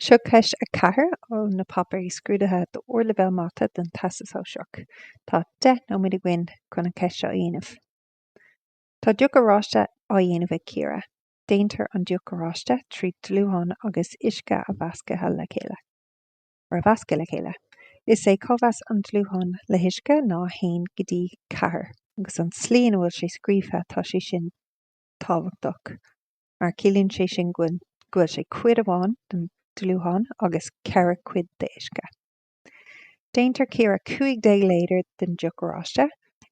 Seo ceist a chathair ó na papaí scrúdathe do Ardleibhéal mata den taisas Soisearach. Tá 10 nóiméad uainn chun an ceist seo a dhéanamh. Tá duc ar ráiste á dhéanamh ag Ciara. Déantar an duc ar ráiste trí dlúthán agus uisce a bhascathe le chéile. Ar bhasca le chéile. Is é comhas an dlúthán le huisce ná haon go dtí chathair, agus an slíon bhfuil sé scríomthe tá sé sin tábhachtach. Mar ciallaíonn sé sin gúil sé cuid amháin den dlúthán agus ceithre cuid de uisce. Déantar Ciara 15 léidir den duc ar ráiste,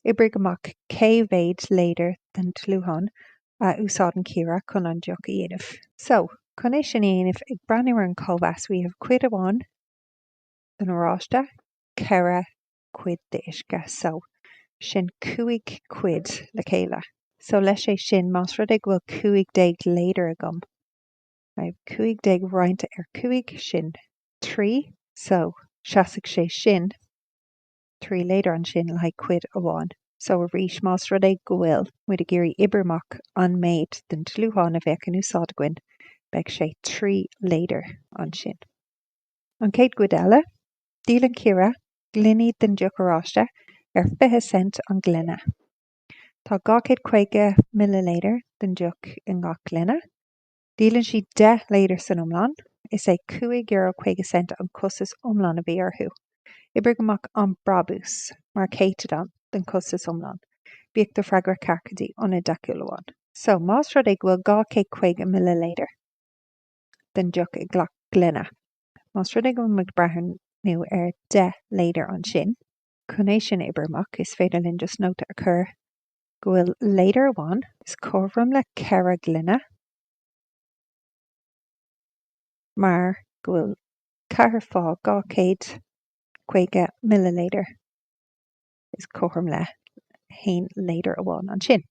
oibrig amach 100 mhéad léidir den dlúthán a úsáideann Ciara chun an duc a dhéanamh. So, chun é sin a dhéanamh ag breathnú ar an comhas, we have cuid amháin den ráiste, ceithre cuid de uisce. So, sin 15 cuid le chéile. So leis sé sin más rud ag bhfuil 15 léidir agam. Right, 15 roinnte ar 15 sin 3, so seasaigh sé sin 3 léidir an sin le cuid amháin. So a rís más rud ag go bhfuil muid a géirí ibrimeach an méid den dlúthán a bheith an úsáid againn, beidh sé 3 léidir an sin. An céad cuid eile, dílann Ciara glunní den duc ar ráiste ar 20 cent an glunne. Tá 250 millilitr den duc in gach glunne. Dílann si 10 léidir san iomlán, is é €5.50 an costas iomlán a bhí orthú. Oibrig amach an Brabús mar Céatadán den costas iomlán. Bíodh do freagra carcadí ionad deiciúil. So, más rud ag bhfuil 250 millilitr den duc i ghlach glunne. Más rud ag bhfuil muid breathnú ar 10 léidir an sin. Chun é sin ibrimeach is féidir linn just nóta a chur go bhfuil léidir amháin is comhrom le ceithre glunne, mar go bhfuil chathair fá 250 millilitr is comhrom le 1 léidir amháin an sin.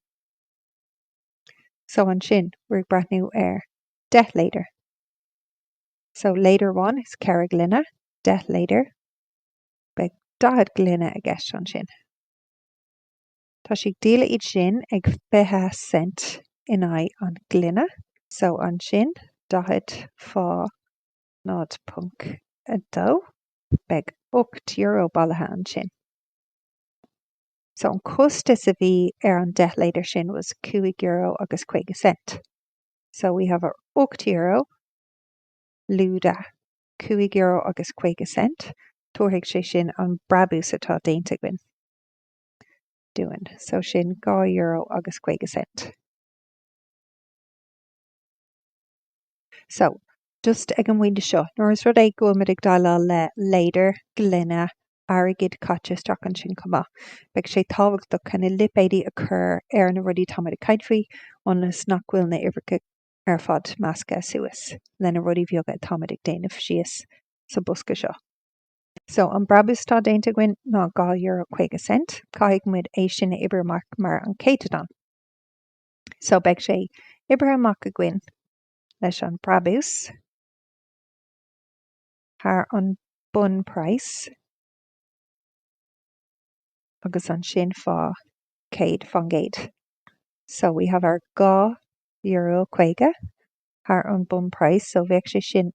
So an sin we're breathnú ar 10 léidir. So léidir amháin is ceithre glunne, 10 léidir, beidh 10 glunne a gceist an sin. Tá si díla iad sin ag 20 cent in aghaidh an glunne, so an sin 10 fá nád punk a dó, beidh €8 bailithe an sin. So an costas a bhí ar an 10 léidir sin was €5 agus 50 cent. So we have our €8 lúda €5 agus 50 cent. Tuairfidh sé sin an Brabús atá déanta againn. Doing. So sin €2 agus 50 cent. So, just ag an bhainte seo, nuair is rud é go muid ag dailleadh le léidir glunne airgid caite strac an sin cumá. Beidh sé tábhachtach chuna lipéidí a chur ar na rudí tá muid ag caid faoi ónas nach bhfuil na uimhreacha ar fad measca suas le na rudí bheaga tá muid ag déanamh síos sa bosca seo. So an Brabús tá déanta againn ná €2 50 cent, caiigh muid é sin ibrimeach mar an Céatadán. So beidh sé ibrimeach againn leis an Brabús thar an bun price agus an sin fá 100 fangéid. So we have our €2 50 thar an bun price, so bheadh sé sin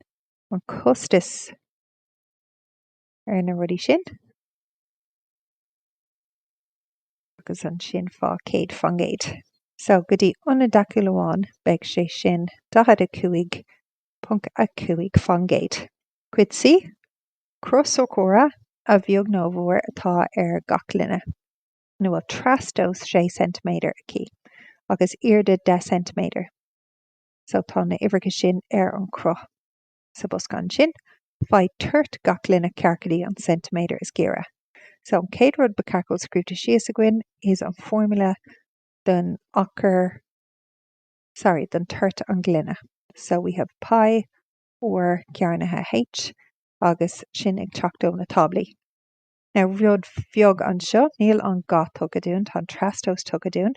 an costas ar na rudí sin agus an sin fá 100 fangéid. So go dtí ionad deiciúil amháin beidh sé sin 15.50 fangéid. Cuid sí, Sórcóra a bheag nómhór atá ar gach glunne. Nu bhfuil trastos 6 cm aici, agus irde 10 cm. So tá na uimhreacha sin ar an cruth sa bosca an sin, fá Toirt gach glunne carcadí an centiméter is géire. So an céad rud ba carcail scrúta síos againn is an formula den Toirt an glunne. So we have pi or cearnathe h agus sin ag teachtó na tablaí. Now rud bheag an seo, níl an gá tugadún, tá an trastos tugadún.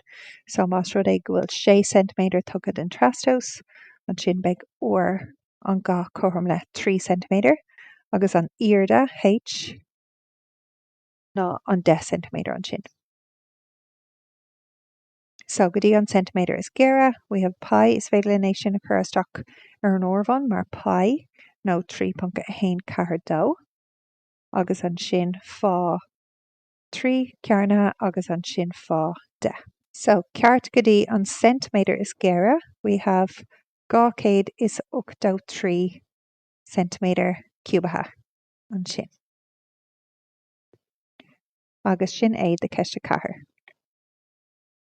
So más rud ag bhfuil 6 cm tugad an trastos, an sin beidh or an gá comhrom le 3 cm, agus an irde h ná an 10 cm an sin. So go dtí an centimeter is géire, we have pi is féidir le sin a chur isteach ar an ormhan mar pi nó 3.1 agus an sin fá 3 cearna agus an sin fá 10. So ceart go dtí an centimeter is géire, we have 283 centimeter cubatha an sin. Agus sin é de ceiste 4.